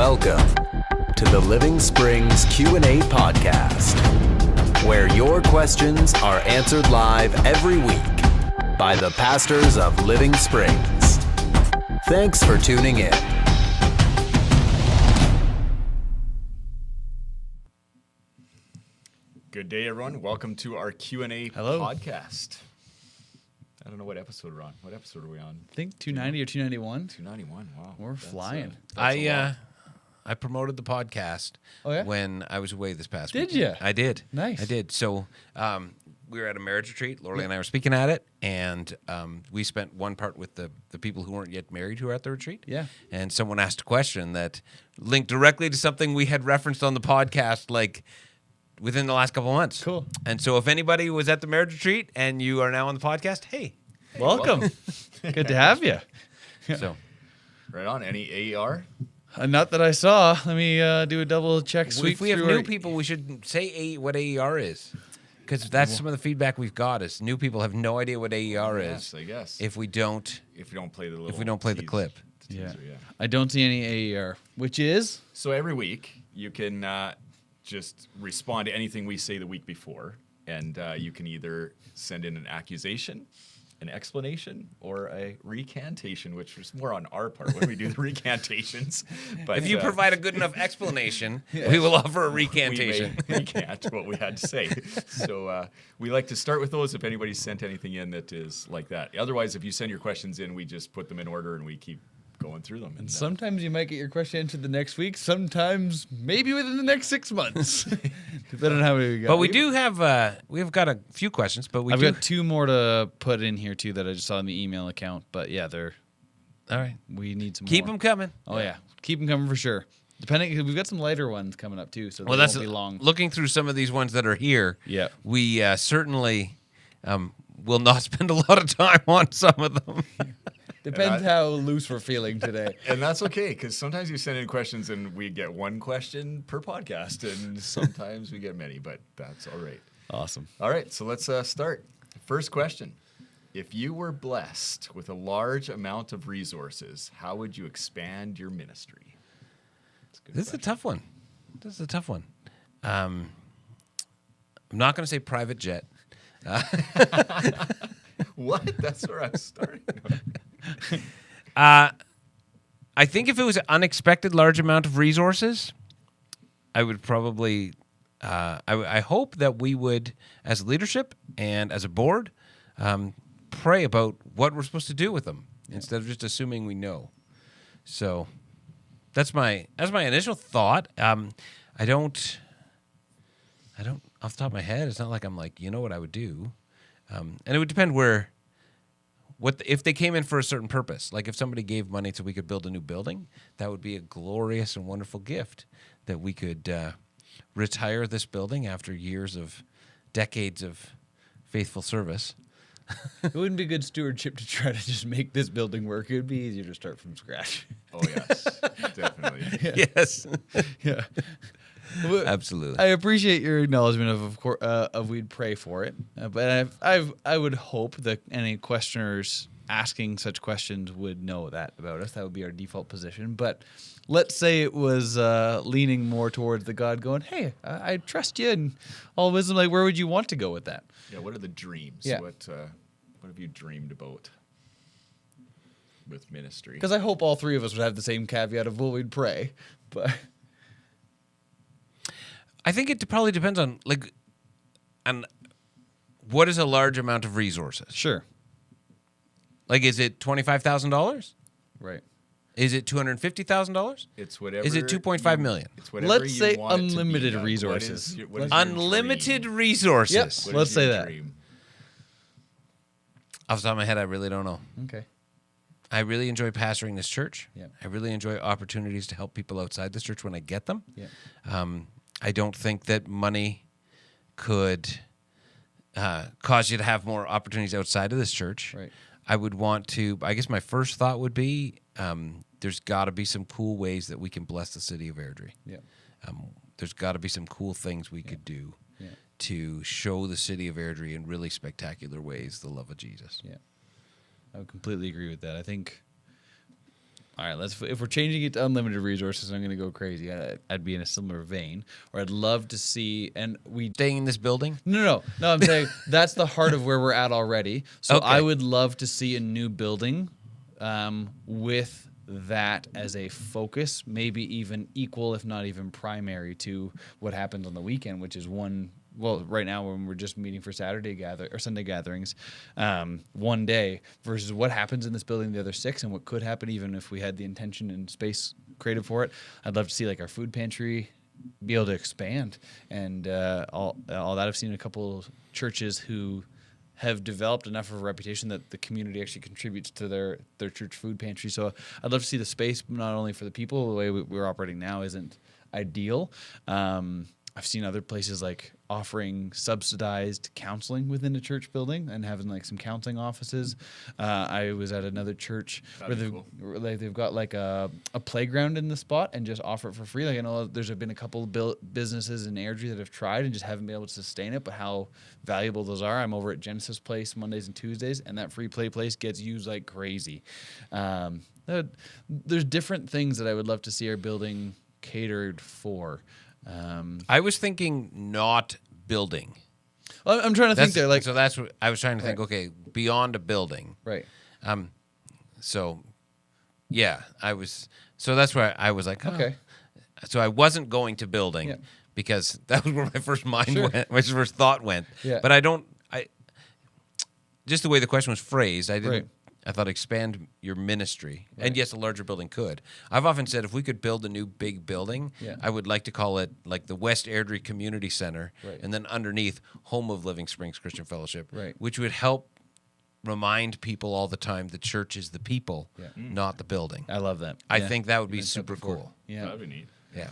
Welcome to the Living Springs Q&A podcast, where your questions are answered live every week by the pastors of Living Springs. Thanks for tuning in. Good day, everyone. Welcome to our Q&A podcast. I don't know what episode we're on. What episode are we on? I think 290 or 291. 291. Wow. We're flying. I promoted the podcast when I was away this past week. Did you? I did. Nice. I did. So we were at a marriage retreat. Lorelei and I were speaking at it, and we spent one part with the people who weren't yet married who were at the retreat. Yeah. And someone asked a question that linked directly to something we had referenced on the podcast, like within the last couple of months. Cool. And so if anybody was at the marriage retreat and you are now on the podcast, hey. Welcome. Good to have you. So Right on. Any AER? Not that I saw. Let me do a double check. if we have new people, we should say what AER is. Because that's some of the feedback we've got is new people have no idea what AER Yes, is I guess. if we don't play the clip. teaser, yeah. I don't see any AER, which is? So every week you can just respond to anything we say the week before, and you can either send in an accusation, an explanation, or a recantation, which is more on our part when we do the recantations. But If you provide a good enough explanation, we will offer a recantation. We may recant what we had to say. So we like to start with those if anybody's sent anything in that is like that. Otherwise, if you send your questions in, we just put them in order and we keep going through them. And Sometimes you might get your question answered the next week. Sometimes maybe within the next 6 months. Depending on how many we got. But we do have we've got a few questions, but I've got two more to put in here too that I just saw in the email account. But yeah, they're all right. we need some Keep more. them coming. Oh yeah, keep them coming for sure. Depending, we've got some lighter ones coming up too, so Well, they that's won't be long. looking through some of these ones that are here. Yeah. We certainly will not spend a lot of time on some of them. Depends how loose we're feeling today. And that's okay, because sometimes you send in questions and we get one question per podcast, and sometimes we get many, but that's all right. Awesome. All right, so let's start. First question. If you were blessed with a large amount of resources, how would you expand your ministry? That's a good This is a question. tough one. This is a tough one. I'm not going to say private jet. What? That's where I'm starting. I think if it was an unexpected large amount of resources, I would probably. I hope that we would, as leadership and as a board, pray about what we're supposed to do with them instead of just assuming we know. So that's my initial thought. I don't off the top of my head. It's not like I'm like, you know what I would do, and it would depend where. If they came in for a certain purpose, like if somebody gave money so we could build a new building, that would be a glorious and wonderful gift that we could retire this building after decades of faithful service. It wouldn't be good stewardship to try to just make this building work. It would be easier to start from scratch. Oh, yes, definitely. Yes, Yeah. absolutely. I appreciate your acknowledgement of course, of we'd pray for it, but I would hope that any questioners asking such questions would know that about us. That would be our default position. But let's say it was leaning more towards the God going, "Hey, I trust you and all wisdom." Like, where would you want to go with that? Yeah, what are the dreams? Yeah. What have you dreamed about with ministry? Because I hope all three of us would have the same caveat of, well, we'd pray, but. I think it probably depends on what is a large amount of resources. Sure. Like, is it $25,000? Right. Is it $250,000? It's whatever. Is it 2.5 million? It's whatever Let's you say want it to be, unlimited Doug. resources. What is your Unlimited dream? resources. Yep. What Let's is your say that. dream? Off the top of my head, I really don't know. Okay. I really enjoy pastoring this church. Yeah. I really enjoy opportunities to help people outside this church when I get them. Yeah. I don't think that money could cause you to have more opportunities outside of this church. Right. I would want to, I guess my first thought would be there's got to be some cool ways that we can bless the city of Airdrie. Yeah. There's got to be some cool things we could do Yeah. to show the city of Airdrie in really spectacular ways the love of Jesus. Yeah. I would completely agree with that. I think All right, if we're changing it to unlimited resources, I'm going to go crazy. I'd be in a similar vein, or I'd love to see, and we Staying in this building? No. I'm saying that's the heart of where we're at already. So Okay. I would love to see a new building with that as a focus, maybe even equal, if not even primary, to what happens on the weekend, which is one. Well, right now when we're just meeting for Sunday gatherings, one day versus what happens in this building the other 6, and what could happen even if we had the intention and space created for it. I'd love to see like our food pantry be able to expand and all that. I've seen a couple churches who have developed enough of a reputation that the community actually contributes to their church food pantry. So I'd love to see the space not only for the people. The way we're operating now isn't ideal. I've seen other places like offering subsidized counseling within a church building and having like some counseling offices. I was at another church where they've got like a playground in the spot and just offer it for free. Like I know there's been a couple of businesses in Airdrie that have tried and just haven't been able to sustain it, but how valuable those are. I'm over at Genesis Place Mondays and Tuesdays, and that free play place gets used like crazy. There's different things that I would love to see our building catered for. I was thinking not building. I'm trying to think there. Like, so that's what I was trying to think. Right. Okay, beyond a building. right. So, yeah, I was. So that's where I was like, oh. Okay. So I wasn't going to building Yeah. because that was where my first mind Sure. went, my first thought went. Yeah. But I don't. Just the way the question was phrased, I didn't. Right. I thought expand your ministry, and yes, a larger building could. I've often said if we could build a new big building, Yeah. I would like to call it like the West Airdrie Community Center, Right. and then underneath Home of Living Springs Christian Fellowship, Right. which would help remind people all the time the church is the people, Yeah. not the building. I love that. I Yeah. think that would be You've mentioned super that before. cool. Yeah. That'd be neat. Yeah.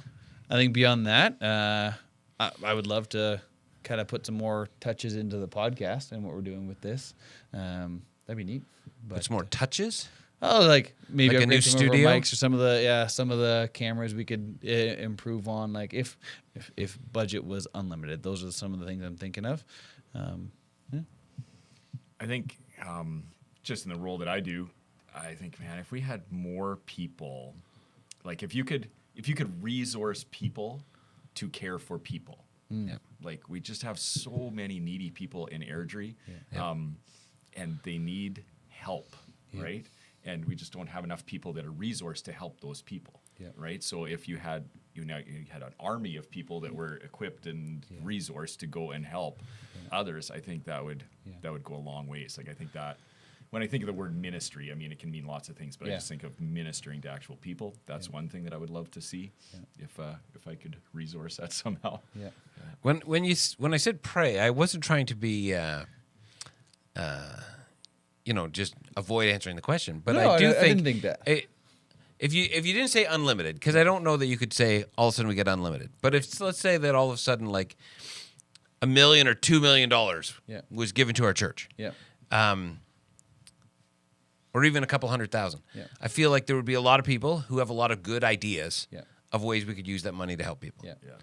I think beyond that, I would love to kind of put some more touches into the podcast and what we're doing with this. That'd be neat. But It's more touches. Oh, like maybe Like a new upgrade some of our studio? mics or some of the cameras we could improve on. Like if budget was unlimited, those are some of the things I'm thinking of. I think just in the role that I do, I think, man, if we had more people, like if you could resource people to care for people, Yeah. like we just have so many needy people in Airdrie, Yeah. and they need help, right? And we just don't have enough people that are resourced to help those people, Yeah. right? So if you had you had an army of people that were equipped and resourced to go and help others, I think that would go a long ways. Like I think that when I think of the word ministry, I mean it can mean lots of things, but I Yeah. just think of ministering to actual people. That's one thing that I would love to see if I could resource that somehow. Yeah. When I said pray, I wasn't trying to be, just avoid answering the question. But No, I do I think didn't think that. If you didn't say unlimited, because I don't know that you could say all of a sudden we get unlimited. But if let's say that all of a sudden like $1 million or $2 million Yeah. was given to our church, Yeah. or even a couple $100,000, Yeah. I feel like there would be a lot of people who have a lot of good ideas Yeah. of ways we could use that money to help people. Yeah. Yeah.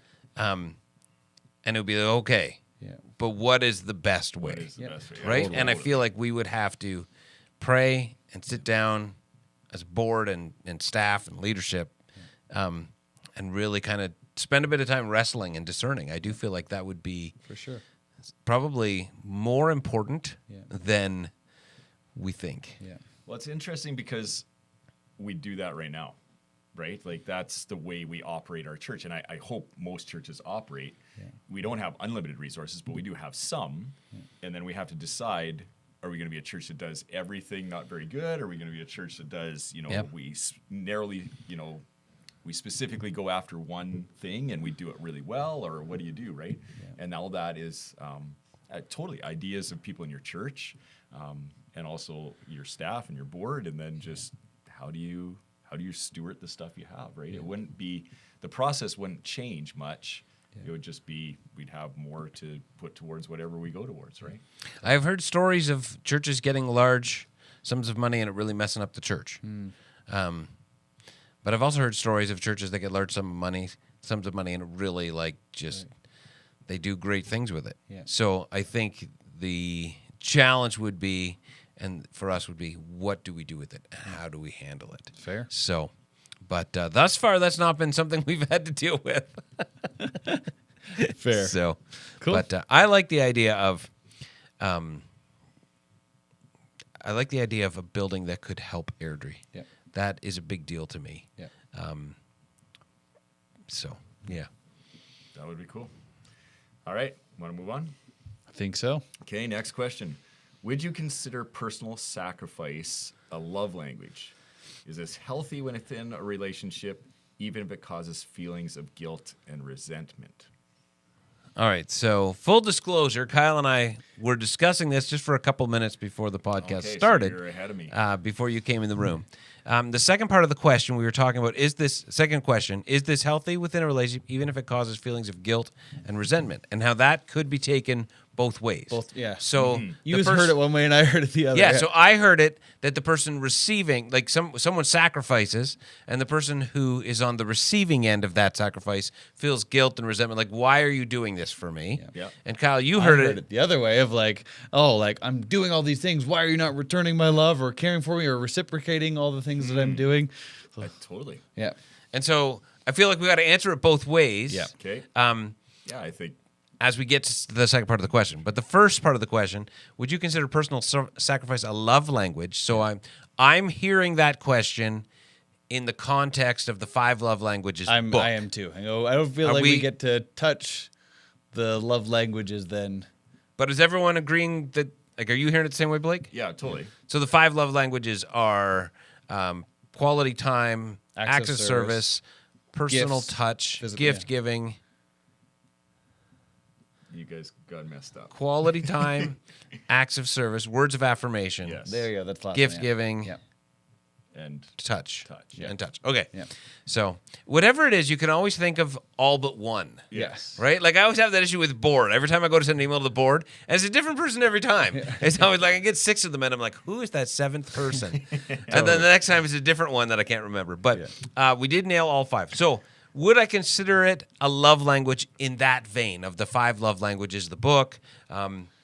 And it would be like, okay, Yeah. but what is the best way? What is the Yep. best way? Right? Totally. And I feel like we would have to pray and sit down as a board and staff and leadership and really kind of spend a bit of time wrestling and discerning. I do feel like that would be For sure. probably more important Yeah. than we think. Yeah. Well, it's interesting because we do that right now, right? Like that's the way we operate our church. And I hope most churches operate. Yeah. We don't have unlimited resources, but we do have some. And then we have to decide, are we going to be a church that does everything not very good? Or are we going to be a church that does, Yep. we narrowly, we specifically go after one thing and we do it really well? Or what do you do, right? And all that is totally ideas of people in your church. And also your staff and your board, and then just how do you steward the stuff you have, right? It wouldn't be, the process wouldn't change much. It would just be, we'd have more to put towards whatever we go towards, right? I've heard stories of churches getting large sums of money and it really messing up the church. But I've also heard stories of churches that get large sums of money, and it really they do great things with it. Yeah. So I think the challenge would be, and for us would be, what do we do with it? How do we handle it? Fair. So, but thus far, that's not been something we've had to deal with. Fair. So, Cool. But I like the idea of, a building that could help Airdrie. Yep. That is a big deal to me. Yeah. So, yeah. That would be cool. All right, want to move on? I think so. Okay, next question. Would you consider personal sacrifice a love language? Is this healthy within a relationship, even if it causes feelings of guilt and resentment? All right. So, full disclosure, Kyle and I were discussing this just for a couple minutes before the podcast Okay, so started. you're ahead of me. Before you came in the room. The second part of the question we were talking about is this healthy within a relationship, even if it causes feelings of guilt and resentment, and how that could be taken both ways. Both, yeah. So You the just heard it one way and I heard it the other. Yeah, so I heard it that the person receiving, like someone sacrifices, and the person who is on the receiving end of that sacrifice feels guilt and resentment. Like, why are you doing this for me? Yeah. And Kyle, you I heard, heard it the other way of like, oh, like I'm doing all these things. Why are you not returning my love or caring for me or reciprocating all the things that I'm doing? So, Totally. yeah. And so I feel like we got to answer it both ways. Yeah. Okay. Yeah, I think As we get to the second part of the question. But the first part of the question, would you consider personal sacrifice a love language? So I'm hearing that question in the context of the 5 love languages book. I am too. I don't feel Are like we we- get to touch the love languages then. But is everyone agreeing that, like, are you hearing it the same way, Blake? yeah, totally. So the 5 love languages are quality time, Acts acts of of service, personal gifts, touch, physical- gift yeah. giving, You guys got messed up. quality time, acts of service, words of affirmation, Yes. There you go. That's the last gift one, yeah. giving, Yeah. And touch. Touch, yeah. And touch. Okay. Yeah. So whatever it is, you can always think of all but one. Yes. Right? Like I always have that issue with board. Every time I go to send an email to the board, and it's a different person every time. It's always like I get 6 of them and I'm like, who is that 7th person? And then the next time it's a different one that I can't remember. But we did nail all 5. So would I consider it a love language in that vein of the 5 love languages of the book,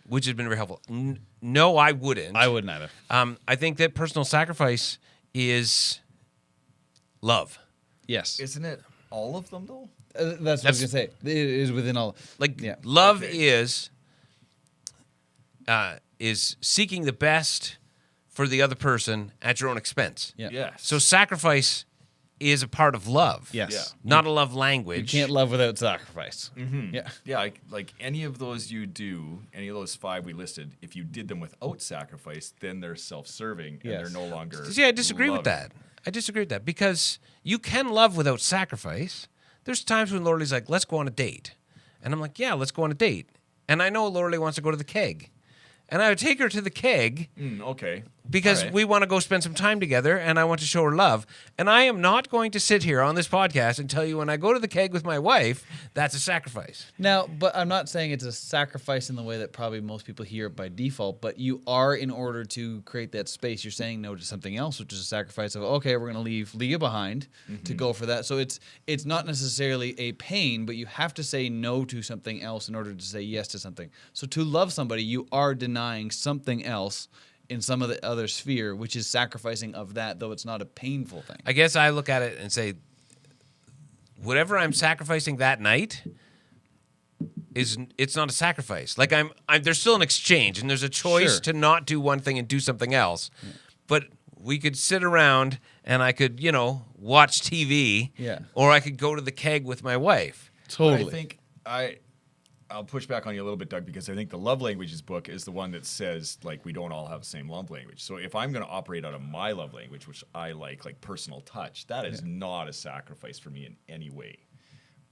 which has been very helpful? No, I wouldn't. I wouldn't either. I think that personal sacrifice is love. Yes. isn't it all of them though? That's what I was going to say. It is within all. Like Yeah. love Okay. is seeking the best for the other person at your own expense. Yeah. Yes. So sacrifice is a part of love. Yes. Yeah. Not a love You language. can't love without sacrifice. Yeah. Yeah, like any of those you do, any of those 5 we listed, if you did them without sacrifice, then they're self-serving and Yes. they're no longer. See, I disagree with loving. that. I disagree with that because you can love without sacrifice. There's times when Lorelai's like, let's go on a date. And I'm like, yeah, let's go on a date. And I know Lorelai wants to go to the keg. And I would take her to the keg Okay. because All right. we want to go spend some time together and I want to show her love. And I am not going to sit here on this podcast and tell you when I go to the keg with my wife, that's a sacrifice. Now, but I'm not saying it's a sacrifice in the way that probably most people hear it by default, but you are, in order to create that space, you're saying no to something else, which is a sacrifice of, okay, we're going to leave Leah behind to go for that. So it's not necessarily a pain, but you have to say no to something else in order to say yes to something. So to love somebody, you are denying something else in some of the other sphere, which is sacrificing of that, though it's not a painful thing. I guess I look at it and say, whatever I'm sacrificing that night it's not a sacrifice. Like I'm there's still an exchange and there's a choice Sure. to not do one thing and do something else. But we could sit around and I could, watch TV. Yeah. Or I could go to the keg with my wife. Totally. I think I'll push back on you a little bit, Doug, because I think the love languages book is the one that says, like, we don't all have the same love language. So if I'm going to operate out of my love language, which I like personal touch, that is not a sacrifice for me in any way.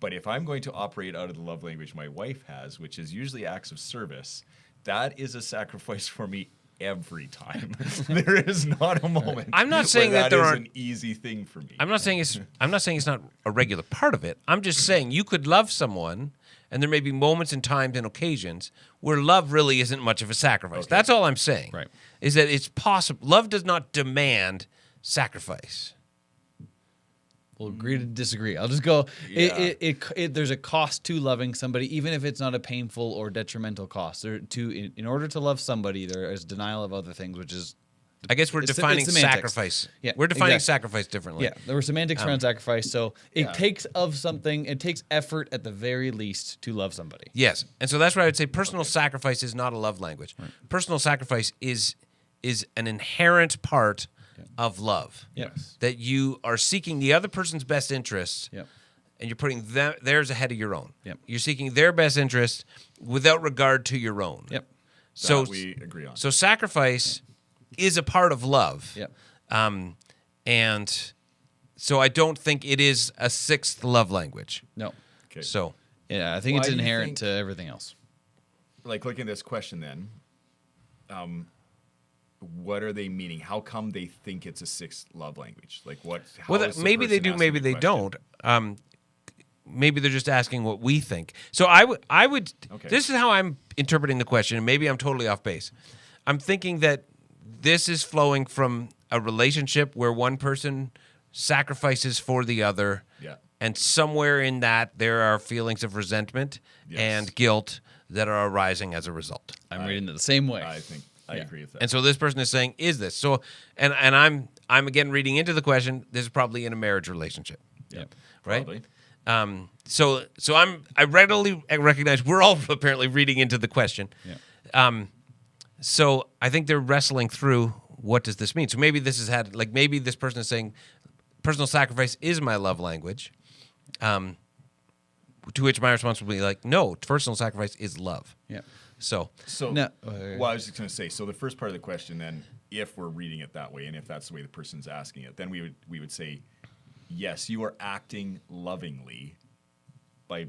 But if I'm going to operate out of the love language my wife has, which is usually acts of service, that is a sacrifice for me every time. There is not a moment. I'm not saying where that there is aren't- an easy thing for me. I'm not saying it's not a regular part of it. I'm just saying you could love someone and there may be moments and times and occasions where love really isn't much of a sacrifice. Okay. That's all I'm saying. Right. Is that it's possible. Love does not demand sacrifice. We'll agree to disagree. I'll just go. There's a cost to loving somebody, even if it's not a painful or detrimental cost. In order to love somebody, there is denial of other things, which is. I guess we're defining semantics. sacrifice. Yeah, we're defining exactly. sacrifice differently. Yeah, there were semantics around sacrifice, so it takes effort at the very least to love somebody. Yes, and so that's why I would say personal sacrifice is not a love language. Right. Personal sacrifice is an inherent part of love. Yes. That you are seeking the other person's best interests. Yep. And you're putting theirs ahead of your own. Yep. You're seeking their best interest without regard to your own. Yep. So we agree on. So sacrifice is a part of love. Yep. And so I don't think it is a sixth love language. No. Okay. So Yeah, I think Why it's do you inherent think- to everything else. Like looking at this question then, what are they meaning? How come they think it's a sixth love language? Like what? How well, is the maybe they person do, asking maybe the they question? don't. Maybe they're just asking what we think. So I would. Okay. This is how I'm interpreting the question, and maybe I'm totally off base. I'm thinking that this is flowing from a relationship where one person sacrifices for the other, Yeah. and somewhere in that there are feelings of resentment Yes. and guilt that are arising as a result. I'm reading it the same way. I think I agree with that. And so this person is saying, "Is this so?" And I'm again reading into the question. This is probably in a marriage relationship, yeah, right? probably. So I readily recognize we're all apparently reading into the question. Yeah. So I think they're wrestling through what does this mean. So maybe this has had maybe this person is saying personal sacrifice is my love language. To which my response would be like, no, personal sacrifice is love. Yeah. So So, No, well, I was just going to say. So the first part of the question, then, if we're reading it that way, and if that's the way the person's asking it, then we would say, yes, you are acting lovingly by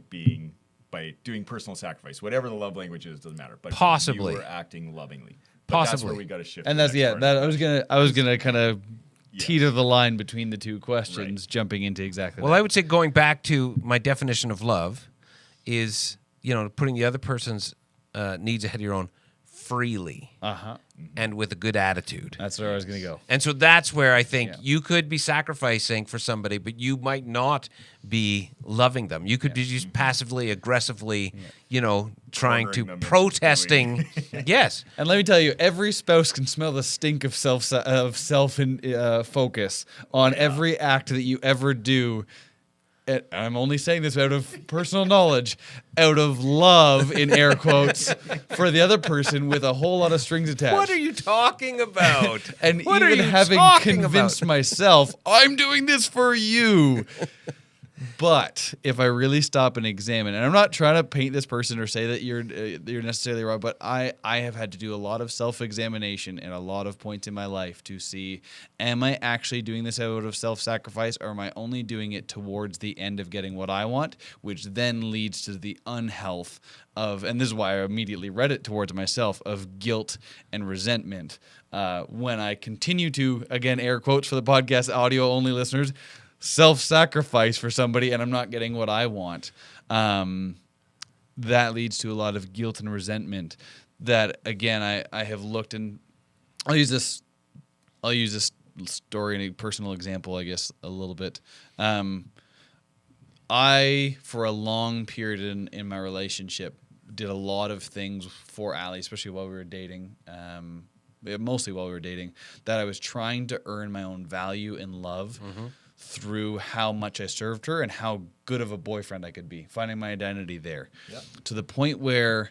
doing personal sacrifice, whatever the love language is, doesn't matter. But Possibly. you are acting lovingly. But that's Possibly. where we got to shift. And the that's next part of the question. I was gonna kind of Yes. teeter the line between the two questions, Right. jumping into exactly. well, that. I would say going back to my definition of love is putting the other person's needs ahead of your own freely and with a good attitude. That's where I was gonna go. And so that's where I think Yeah. you could be sacrificing for somebody, but you might not be loving them. You could be just passively, aggressively, trying to Cornering them into protesting. Yes. And let me tell you, every spouse can smell the stink of self focus on every act that you ever do. And I'm only saying this out of personal knowledge, out of love, in air quotes, for the other person with a whole lot of strings attached. What are you talking about? And What are even you having talking convinced about? myself, I'm doing this for you. But if I really stop and examine, and I'm not trying to paint this person or say that you're necessarily wrong, but I have had to do a lot of self-examination and a lot of points in my life to see, am I actually doing this out of self-sacrifice, or am I only doing it towards the end of getting what I want, which then leads to the unhealth of, and this is why I immediately read it towards myself, of guilt and resentment. When I continue to, again, air quotes for the podcast audio-only listeners, self-sacrifice for somebody and I'm not getting what I want, that leads to a lot of guilt and resentment that, again, I have looked, and I'll use this story and a personal example, I guess, a little bit. I, for a long period in my relationship, did a lot of things for Allie, especially while we were dating, mostly while we were dating, that I was trying to earn my own value and love through how much I served her and how good of a boyfriend I could be, finding my identity there. Yeah. To the point where,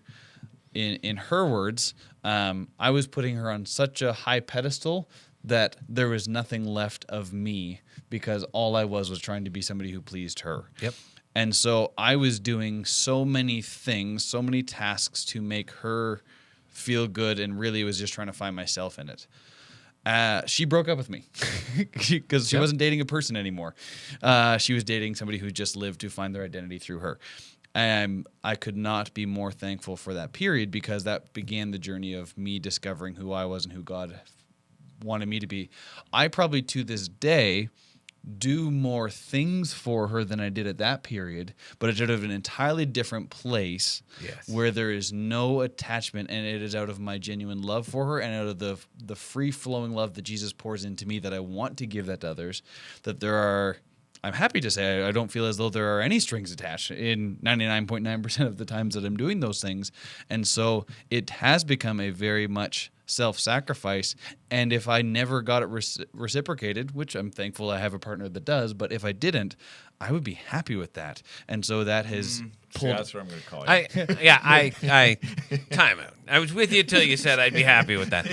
in her words, I was putting her on such a high pedestal that there was nothing left of me because all I was trying to be somebody who pleased her. Yep. And so I was doing so many things, so many tasks to make her feel good, and really was just trying to find myself in it. She broke up with me because she wasn't dating a person anymore. She was dating somebody who just lived to find their identity through her. And I could not be more thankful for that period, because that began the journey of me discovering who I was and who God wanted me to be. I probably to this day do more things for her than I did at that period, but it's out of an entirely different place. Yes. Where there is no attachment, and it is out of my genuine love for her and out of the free-flowing love that Jesus pours into me, that I want to give that to others, that there are I'm happy to say I don't feel as though there are any strings attached in 99.9% of the times that I'm doing those things. And so it has become a very much self-sacrifice. And if I never got it reciprocated, which I'm thankful I have a partner that does, but if I didn't, I would be happy with that. And so that has pulled. That's what I'm going to call it. I time out. I was with you till you said I'd be happy with that.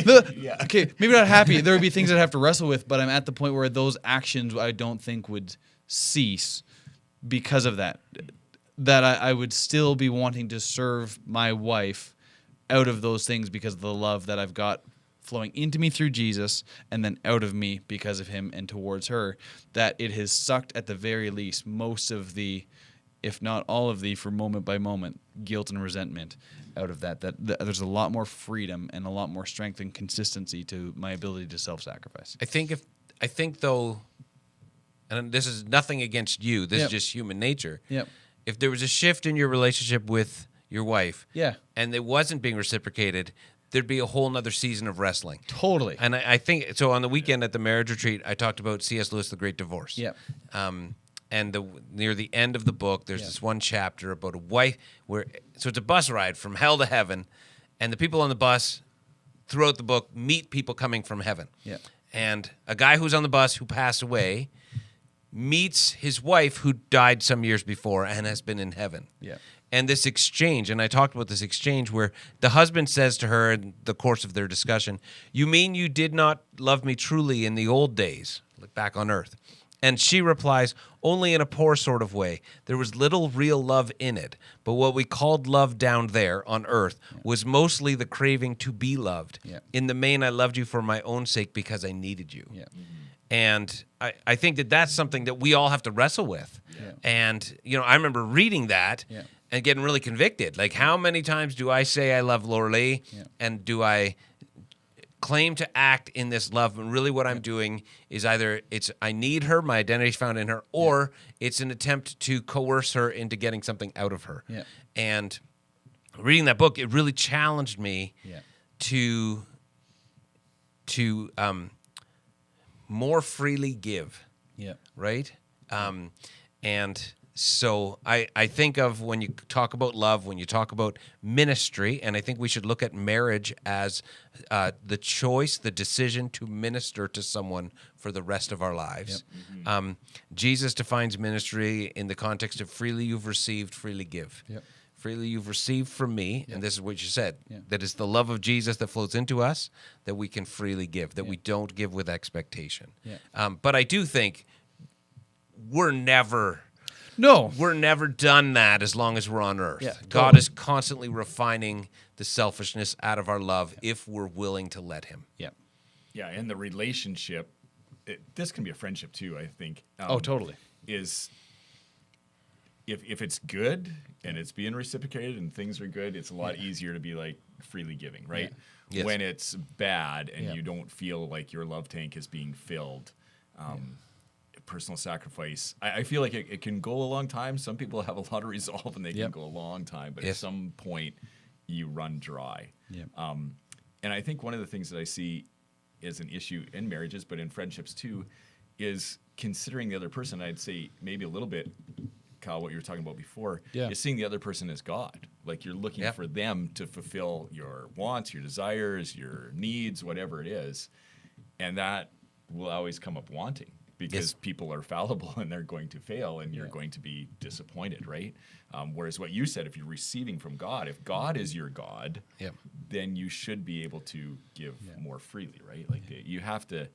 Okay, maybe not happy. There would be things I'd have to wrestle with, but I'm at the point where those actions I don't think would cease because of that. That I would still be wanting to serve my wife out of those things because of the love that I've got flowing into me through Jesus and then out of me because of him and towards her, that it has sucked at the very least most of the, if not all of the, for moment by moment, guilt and resentment out of that there's a lot more freedom and a lot more strength and consistency to my ability to self-sacrifice. I think though, and this is nothing against you, this is just human nature. Yep. If there was a shift in your relationship with your wife, Yeah. and it wasn't being reciprocated, there'd be a whole nother season of wrestling. Totally. And I think so. On the weekend at the marriage retreat, I talked about C.S. Lewis, The Great Divorce. Yep. And near the end of the book, there's this one chapter about a wife so it's a bus ride from hell to heaven, and the people on the bus throughout the book meet people coming from heaven. Yep. And a guy who's on the bus who passed away meets his wife who died some years before and has been in heaven. Yeah. And this exchange, and I talked about this exchange where the husband says to her in the course of their discussion, "You mean you did not love me truly in the old days, like back on earth?" And she replies, "Only in a poor sort of way. There was little real love in it. But what we called love down there on earth was mostly the craving to be loved. Yeah. In the main, I loved you for my own sake because I needed you." Yeah. And I think that's something that we all have to wrestle with. Yeah. And, I remember reading that Yeah. and getting really convicted. Like, how many times do I say I love Laura Lee? Yeah. And do I claim to act in this love? And really what I'm doing is either I need her, my identity is found in her, or it's an attempt to coerce her into getting something out of her. Yeah. And reading that book, it really challenged me Yeah. to more freely give, Yeah. right? And so I think of when you talk about love, when you talk about ministry, and I think we should look at marriage as the choice, the decision to minister to someone for the rest of our lives. Yep. Jesus defines ministry in the context of freely you've received, freely give. Yep. Freely you've received from me, and this is what you said, Yeah. that it's the love of Jesus that flows into us that we can freely give, that we don't give with expectation. Yeah. But I do think we're never done that as long as we're on earth. Yeah, God totally. is constantly refining the selfishness out of our love if we're willing to let him. Yeah. Yeah, and the relationship, this can be a friendship too, I think. Oh, totally. Is if it's good and it's being reciprocated and things are good, it's a lot easier to be like freely giving, right? Yeah. Yes. When it's bad and Yeah. you don't feel like your love tank is being filled, personal sacrifice, I feel like it can go a long time. Some people have a lot of resolve and they Yep. can go a long time, but Yes. at some point you run dry. Yep. And I think one of the things that I see is an issue in marriages, but in friendships too, is considering the other person. I'd say maybe a little bit, Kyle, what you were talking about before, Yeah. is seeing the other person as God. Like you're looking Yep. for them to fulfill your wants, your desires, your needs, whatever it is. And that will always come up wanting because Yes. people are fallible and they're going to fail and you're going to be disappointed, right? Whereas what you said, if you're receiving from God, if God is your God, Yep. then you should be able to give more freely, right? Like you have to.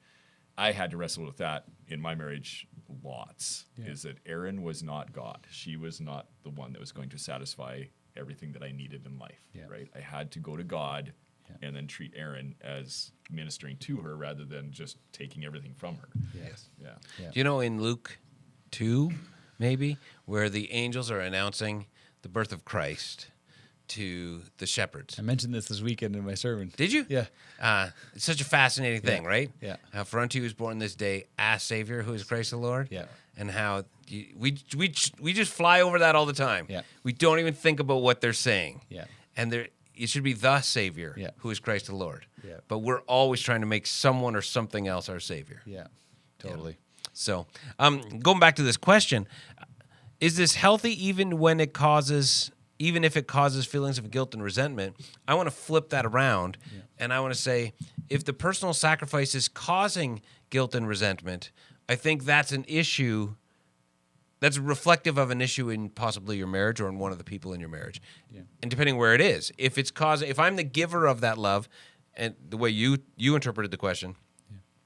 I had to wrestle with that in my marriage lots. Is that Erin was not God. She was not the one that was going to satisfy everything that I needed in life, Yeah. right? I had to go to God and then treat Erin as ministering to her rather than just taking everything from her. Yes. Yeah. Yeah. Do you know in Luke 2, maybe, where the angels are announcing the birth of Christ to the shepherds? I mentioned this weekend in my sermon. Did you? Yeah. It's such a fascinating thing, right? Yeah. How for unto you is born this day a Savior who is Christ the Lord. Yeah. And how we just fly over that all the time. Yeah. We don't even think about what they're saying. Yeah. And it should be the Savior Yeah. who is Christ the Lord. Yeah. But we're always trying to make someone or something else our Savior. Yeah. Totally. So, going back to this question, is this healthy even if it causes feelings of guilt and resentment? I want to flip that around, and I want to say, if the personal sacrifice is causing guilt and resentment, I think that's an issue that's reflective of an issue in possibly your marriage or in one of the people in your marriage. Yeah. And depending where it is, if I'm the giver of that love, and the way you interpreted the question,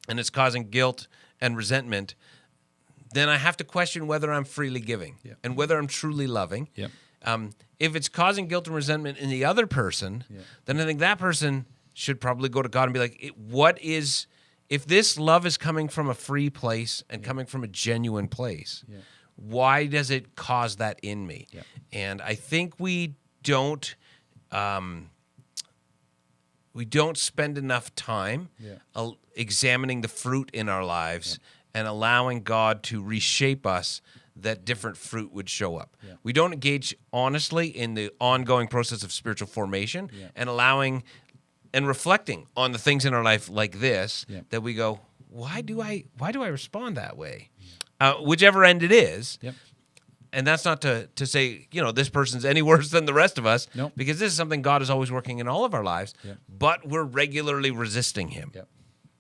and it's causing guilt and resentment, then I have to question whether I'm freely giving and whether I'm truly loving. If it's causing guilt and resentment in the other person, then I think that person should probably go to God and be like, if this love is coming from a free place and coming from a genuine place, why does it cause that in me? And I think we don't spend enough time examining the fruit in our lives and allowing God to reshape us that different fruit would show up. We don't engage honestly in the ongoing process of spiritual formation and allowing and reflecting on the things in our life like this that we go, why do I respond that way? Whichever end it is. And that's not to say, this person's any worse than the rest of us, because this is something God is always working in all of our lives, but we're regularly resisting him.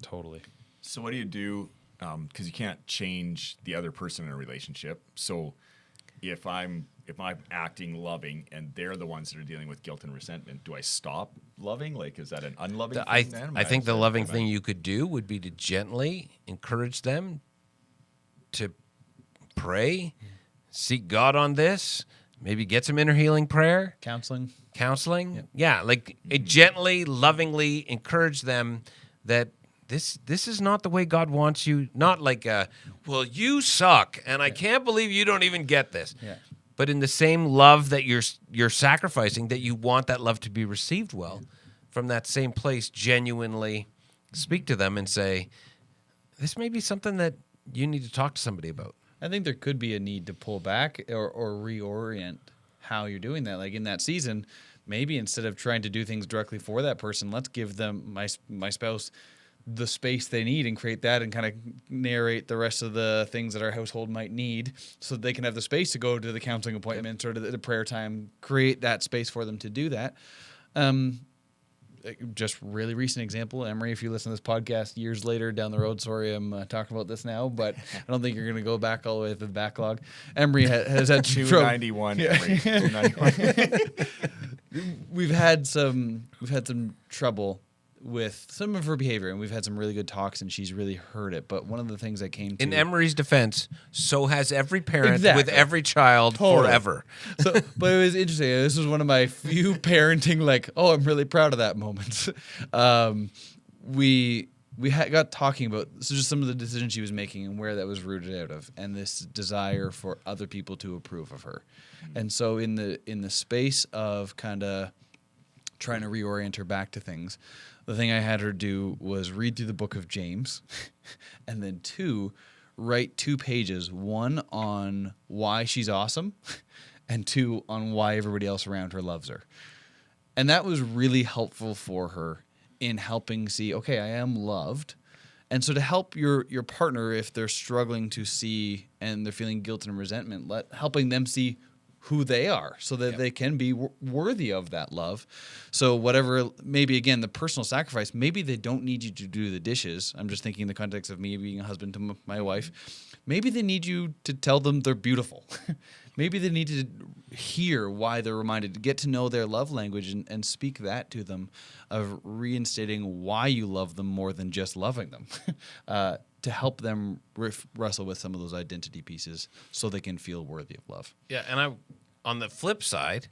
Totally. So what do you do? Because you can't change the other person in a relationship. So if I'm acting loving and they're the ones that are dealing with guilt and resentment, do I stop loving? Like, is that an unloving thing then? I think the loving thing you could do would be to gently encourage them to pray, seek God on this, maybe get some inner healing prayer. Counseling. Gently, lovingly encourage them that this is not the way God wants you. Not like, well, you suck, and I can't believe you don't even get this. But in the same love that you're sacrificing, that you want that love to be received well, from that same place, genuinely speak to them and say, this may be something that you need to talk to somebody about. I think there could be a need to pull back or reorient how you're doing that. Like in that season, maybe instead of trying to do things directly for that person, let's give them, my spouse, the space they need and create that and kind of narrate the rest of the things that our household might need so that they can have the space to go to the counseling appointments or to the prayer time, create that space for them to do that. Just really recent example, Emery, if you listen to this podcast years later down the road, sorry I'm talking about this now, but I don't think you're going to go back all the way to the backlog. Emery has had 291. Emery, 291. We've had some trouble with some of her behavior, and we've had some really good talks, and she's really heard it. But one of the things I came to... In Emery's defense, so has every parent with every child forever. But it was interesting. This was one of my few parenting, I'm really proud of that moments. We got talking about just some of the decisions she was making and where that was rooted out of, and this desire for other people to approve of her. And so in the space of kind of trying to reorient her back to things, the thing I had her do was read through the book of James and then 2, write 2 pages, 1 on why she's awesome and 2 on why everybody else around her loves her. And that was really helpful for her in helping see, okay, I am loved. And so to help your partner, if they're struggling to see and they're feeling guilt and resentment, helping them see who they are so that they can be worthy of that love. So whatever, maybe again, the personal sacrifice, maybe they don't need you to do the dishes. I'm just thinking in the context of me being a husband to my wife. Maybe they need you to tell them they're beautiful. Maybe they need to hear why they're reminded, to get to know their love language and speak that to them, of reinstating why you love them more than just loving them. To help them wrestle with some of those identity pieces so they can feel worthy of love. Yeah, and on the flip side,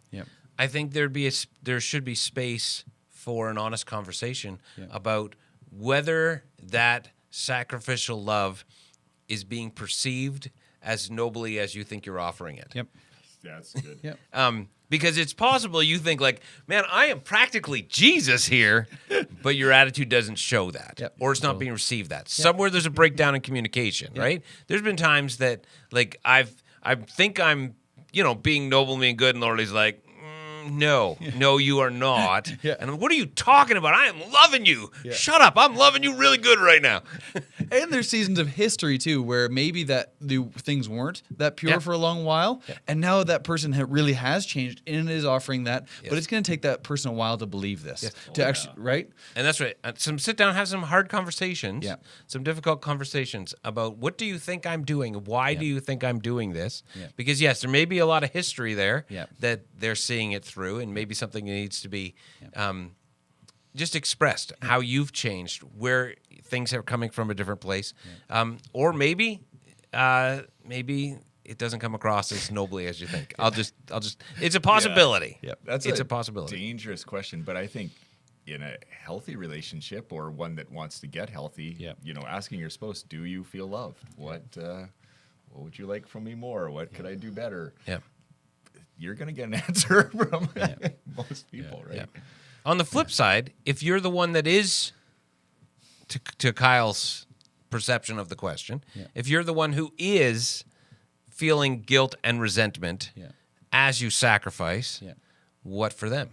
I think there should be space for an honest conversation about whether that sacrificial love is being perceived as nobly as you think you're offering it. That's good. Because it's possible you think man, I am practically Jesus here, but your attitude doesn't show that, or it's not being received that. Somewhere there's a breakdown in communication, right? There's been times that I think I'm being noble, being good, and Lori's No, you are not. Yeah. And what are you talking about? I am loving you. Shut up. I'm loving you really good right now. And there's seasons of history too, where maybe that the things weren't that pure Yeah. for a long while, and now that person really has changed and is offering that. But it's going to take that person a while to believe this, to actually, right? And that's right. Sit down, have some hard conversations, Yeah. some difficult conversations about what do you think I'm doing? Why do you think I'm doing this? Yeah. Because yes, there may be a lot of history there Yeah. that they're seeing it through, and maybe something needs to be just expressed, how you've changed, where things are coming from a different place. Or maybe it doesn't come across as nobly as you think. I'll just, it's a possibility. Yeah. That's It's a possibility. Dangerous question, but I think in a healthy relationship or one that wants to get healthy, asking your spouse, do you feel loved? What would you like from me more? What could I do better? Yeah. You're going to get an answer from most people, right? Yeah. On the flip side, if you're the one that is, to Kyle's perception of the question, if you're the one who is feeling guilt and resentment as you sacrifice, what for them?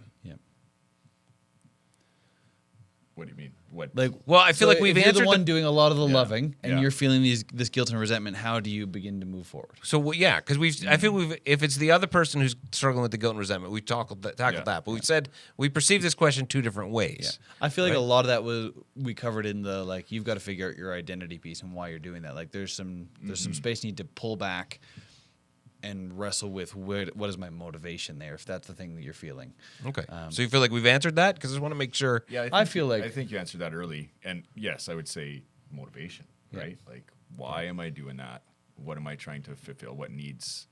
What do you mean? What? Well, I feel like we've if you're answered the one doing a lot of the loving, and Yeah. you're feeling this guilt and resentment. How do you begin to move forward? So because I feel if it's the other person who's struggling with the guilt and resentment, we've tackled that. But we said we perceive this question two different ways. I feel like a lot of that we covered in the you've got to figure out your identity piece and why you're doing that. Like there's some space you need to pull back and wrestle with what is my motivation there, if that's the thing that you're feeling. Okay. So you feel like we've answered that? Because I just want to make sure. Yeah, I feel like- I think you answered that early, and yes, I would say motivation, right? Like, why am I doing that? What am I trying to fulfill? What needs?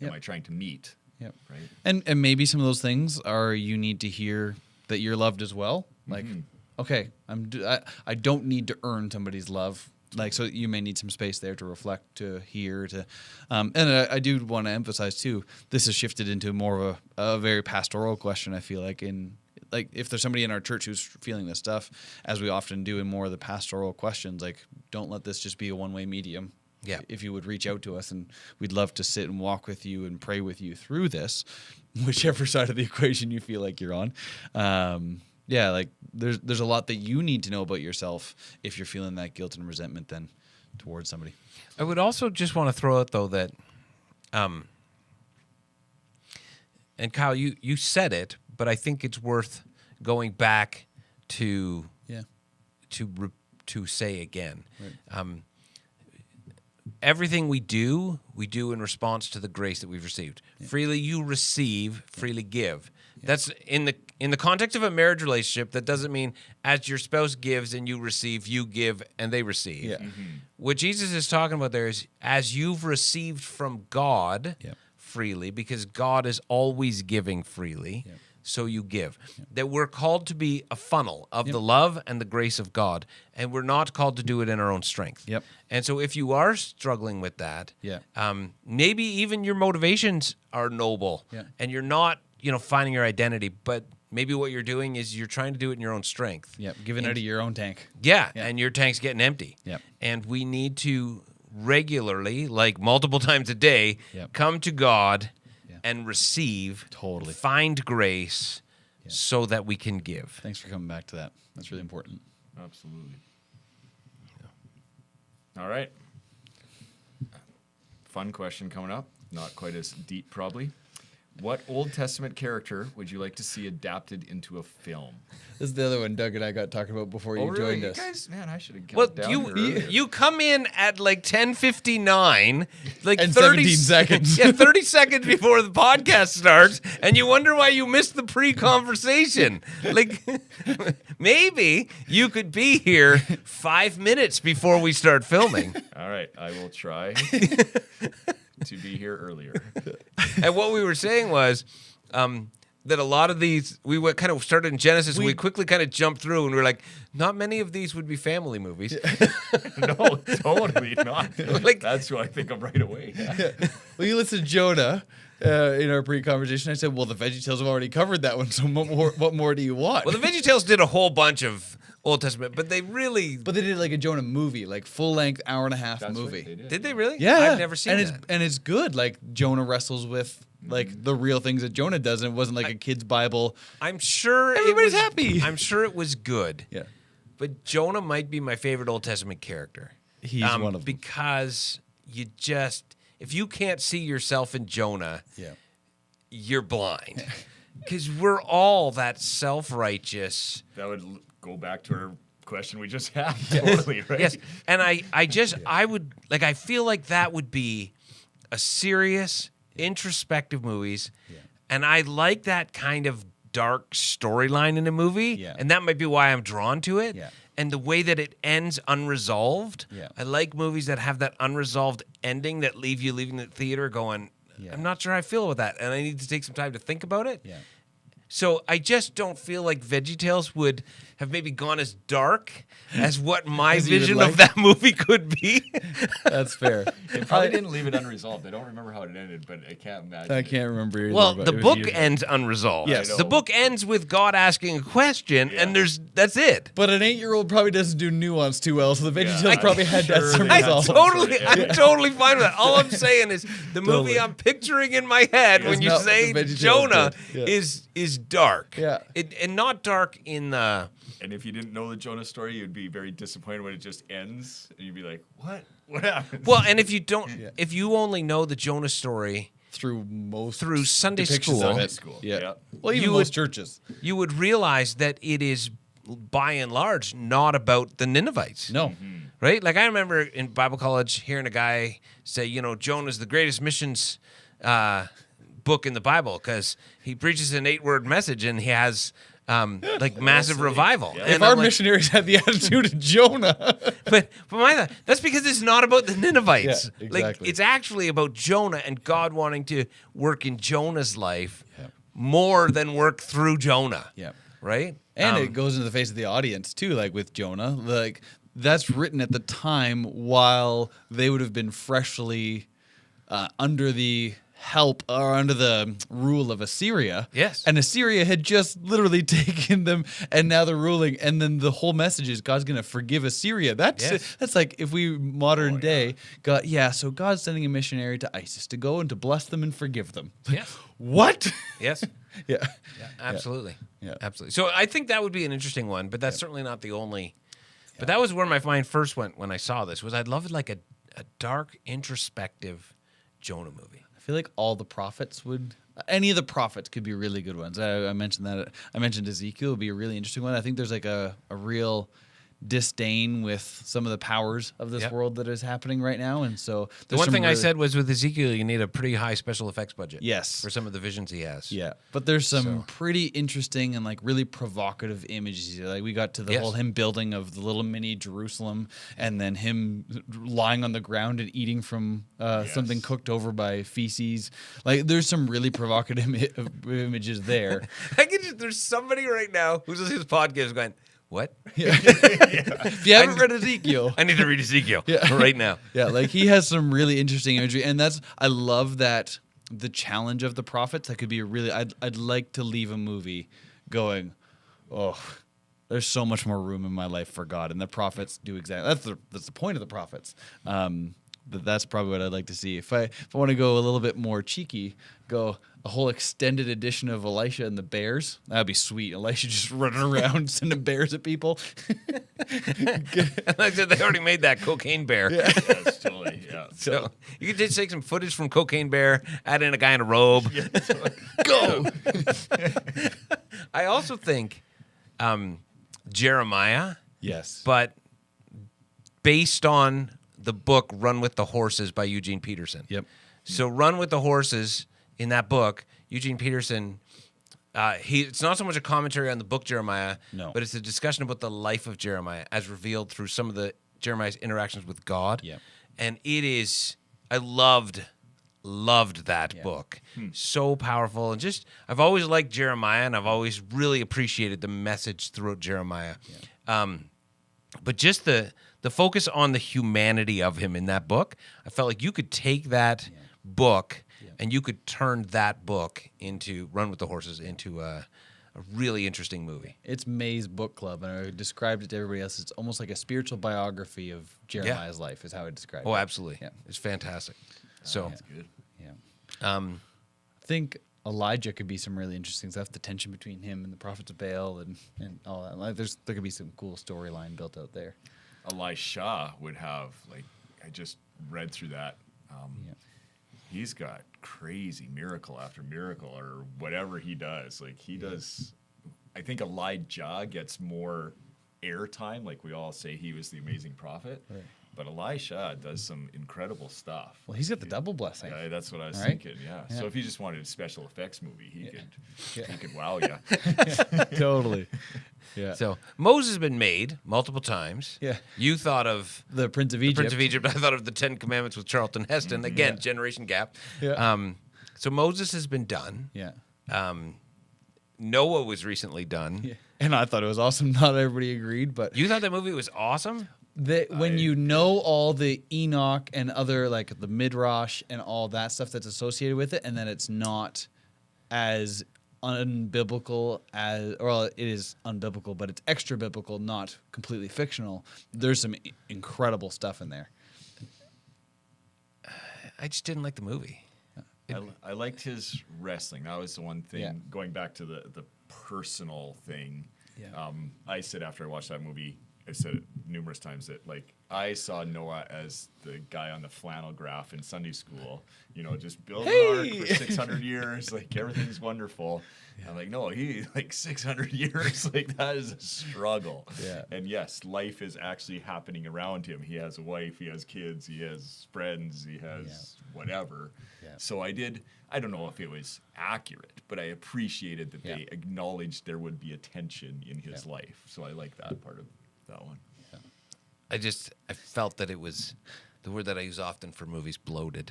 Am I trying to meet? Yep. Right. And maybe some of those things are you need to hear that you're loved as well. Like, okay, I don't need to earn somebody's love. Like, so you may need some space there to reflect, to hear, and I do want to emphasize too, this has shifted into more of a very pastoral question. I feel like if there's somebody in our church who's feeling this stuff, as we often do in more of the pastoral questions, like don't let this just be a one-way medium. Yeah. If you would reach out to us, and we'd love to sit and walk with you and pray with you through this, whichever side of the equation you feel like you're on. Like there's a lot that you need to know about yourself if you're feeling that guilt and resentment then towards somebody. I would also just want to throw out though that, and Kyle, you said it, but I think it's worth going back to say again. Right. Everything we do in response to the grace that we've received. Freely you receive, freely give. That's in the context of a marriage relationship. That doesn't mean as your spouse gives and you receive, you give and they receive. Yeah. What Jesus is talking about there is as you've received from God freely, because God is always giving freely. So you give. That we're called to be a funnel of the love and the grace of God, and we're not called to do it in our own strength. Yep. And so if you are struggling with that, maybe even your motivations are noble, and you're not, finding your identity, but maybe what you're doing is you're trying to do it in your own strength. Yep. Giving out of your own tank. Yeah, and your tank's getting empty. Yep. And we need to regularly, like multiple times a day, come to God and receive, Totally. find grace so that we can give. Thanks for coming back to that. That's really important. Absolutely. All right. Fun question coming up. Not quite as deep, probably. What Old Testament character would you like to see adapted into a film? This is the other one Doug and I got talking about before you joined us. You guys, man, I should have Well, got down here earlier. you come in at like 10:59, like And 30 17 seconds. 30 seconds before the podcast starts, and you wonder why you missed the pre-conversation. Like maybe you could be here 5 minutes before we start filming. All right, I will try to be here earlier. And what we were saying was that a lot of these, kind of started in Genesis, and we quickly kind of jumped through, and we were like, not many of these would be family movies. No, totally not. Like- That's who I think of right away. Well, you listened to Jonah in our pre-conversation. I said, well, the VeggieTales have already covered that one, so what more do you want? Well, the VeggieTales did a whole bunch of Old Testament, but they really... But they did like a Jonah movie, like full-length, hour-and-a-half That's movie. Right, they did. Did they really? Yeah, I've never seen and that. it's good. Like Jonah wrestles with like the real things that Jonah does, and it wasn't like a kid's Bible. I'm sure Everybody's it was, happy. I'm sure it was good. Yeah, But Jonah might be my favorite Old Testament character. he's one of them. Because if you can't see yourself in Jonah, Yeah, you're blind. Because we're all that self-righteous. That would go back to our question we just had. Totally, right? Yes. And I would, like, I feel like that would be a serious, introspective movies. Yeah. And I like that kind of dark storyline in a movie. Yeah. And that might be why I'm drawn to it. Yeah. And the way that it ends unresolved. Yeah. I like movies that have that unresolved ending that leave you leaving the theater going, Yeah. I'm not sure how I feel about that. And I need to take some time to think about it. yeah. So I just don't feel like VeggieTales would have maybe gone as dark as what my As you would vision like. of that movie could be. That's fair. They probably didn't leave it unresolved. I don't remember how it ended, but I can't imagine. I can't remember. Either, Well, but the it was book usually- ends unresolved. Yes. I The know. book ends with God asking a question, Yeah. and that's it. But an 8-year-old probably doesn't do nuance too well, so the VeggieTales Yeah, probably I'm had that sure some they had resolve. some Totally, sort of- I'm totally fine with that. All I'm saying is the movie Totally. I'm picturing in my head when It's you not say the VeggieTales Jonah did. Yeah. is dark. Yeah. And not dark in the. And if you didn't know the Jonah story, you'd be very disappointed when it just ends, and you'd be like, "What? What happened?" Well, and if you don't, Yeah. if you only know the Jonah story Through most through Sunday depictions school, of Sunday it. school, Yeah. yeah. Well, even You most would- churches. you would realize that it is, by and large, not about the Ninevites. No. Right? Like I remember in Bible college hearing a guy say, Jonah's the greatest missions book in the Bible because he preaches an 8-word message and he has like massive revival. Yeah. And If I'm our like, missionaries had the attitude of Jonah, but my thought, that's because it's not about the Ninevites. Yeah, Like exactly. it's actually about Jonah and God wanting to work in Jonah's life Yeah. more than work through Jonah. Yeah. Right? and it goes into the face of the audience too, like with Jonah. Like that's written at the time while they would have been freshly under the help or under the rule of Assyria. Yes. And Assyria had just literally taken them, and now they're ruling. And then the whole message is God's going to forgive Assyria. That's like if we modern day God. Yeah, so God's sending a missionary to ISIS to go and to bless them and forgive them. Yes. What? Yes. Yeah. Absolutely. Yeah. Absolutely. So I think that would be an interesting one, but that's certainly not the only. But that was where my mind first went when I saw this. Was I'd love like a dark, introspective Jonah movie. I feel like all the prophets would. Any of the prophets could be really good ones. I mentioned that. I mentioned Ezekiel would be a really interesting one. I think there's like a real disdain with some of the powers of this Yep. world that is happening right now, and so The there's one some thing I really- said was with Ezekiel, you need a pretty high special effects budget. Yes. For some of the visions he has. Yeah, but there's some So- pretty interesting and like really provocative images here. Like we got to the Yes. whole him building of the little mini Jerusalem, and then him lying on the ground and eating from something cooked over by feces. Like there's some really provocative images there. There's somebody right now who's listening to this podcast going, what? If you haven't read Ezekiel, I need to read Ezekiel Yeah. right now. yeah, like he has some really interesting imagery, and I love that the challenge of the prophets. That could be a really. I'd like to leave a movie going, oh, there's so much more room in my life for God, and the prophets do exactly. That's the point of the prophets. But that's probably what I'd like to see. If I want to go a little bit more cheeky, go a whole extended edition of Elisha and the Bears. That'd be sweet. Elisha just running around sending bears at people. And I said they already made that Cocaine Bear. Yes, totally. Yeah. So you could just take some footage from Cocaine Bear, add in a guy in a robe. Go. I also think Jeremiah, Yes. but based on the book Run with the Horses by Eugene Peterson. Yep. So Run with the Horses, in that book, Eugene Peterson, it's not so much a commentary on the book Jeremiah, No. but it's a discussion about the life of Jeremiah as revealed through some of the Jeremiah's interactions with God. Yep. And it is, I loved that book. So powerful. And just, I've always liked Jeremiah, and I've always really appreciated the message throughout Jeremiah. But just the focus on the humanity of him in that book, I felt like you could take that book and you could turn that book into Run with the Horses into a really interesting movie. It's May's book club, and I described it to everybody else. It's almost like a spiritual biography of Jeremiah's life, is how I described it. Oh, absolutely. Yeah. It's fantastic. So, Good. Yeah. think Elijah could be some really interesting stuff. The tension between him and the prophets of Baal and all that. Like, there could be some cool storyline built out there. Elisha would have, like, I just read through that. Yeah. He's got crazy miracle after miracle or whatever he does. Like, he does. I think Elijah gets more airtime. Like, we all say he was the amazing prophet. Right. But Elisha does some incredible stuff. Well, he's got the double blessing. Yeah, that's what I was Right? thinking. Yeah. Yeah. So if you just wanted a special effects movie, he Yeah. could wow you. Totally. Yeah. So Moses has been made multiple times. Yeah. You thought of The Prince of Egypt. Prince of Egypt. I thought of the Ten Commandments with Charlton Heston. Again, Yeah. generation gap. Yeah. So Moses has been done. Yeah. Noah was recently done. Yeah. And I thought it was awesome. Not everybody agreed, but You thought that movie was awesome? when you know all the Enoch and other, like the Midrash and all that stuff that's associated with it, and then it's not as unbiblical as, well, it is unbiblical, but it's extra biblical, not completely fictional. There's some incredible stuff in there. I just didn't like the movie. I liked his wrestling. That was the one thing. Yeah. Going back to the personal thing, Yeah. I said after I watched that movie, I said it numerous times that, like, I saw Noah as the guy on the flannel graph in Sunday school. You know, just build an ark for 600 years, like everything's wonderful. I'm like, no, he like 600 years, like that is a struggle. Yeah. And yes, life is actually happening around him. He has a wife, he has kids, he has friends, he has whatever. Yeah. So I don't know if it was accurate, but I appreciated that they acknowledged there would be a tension in his life. So I like that part of that one. I felt that it was the word that I use often for movies, bloated.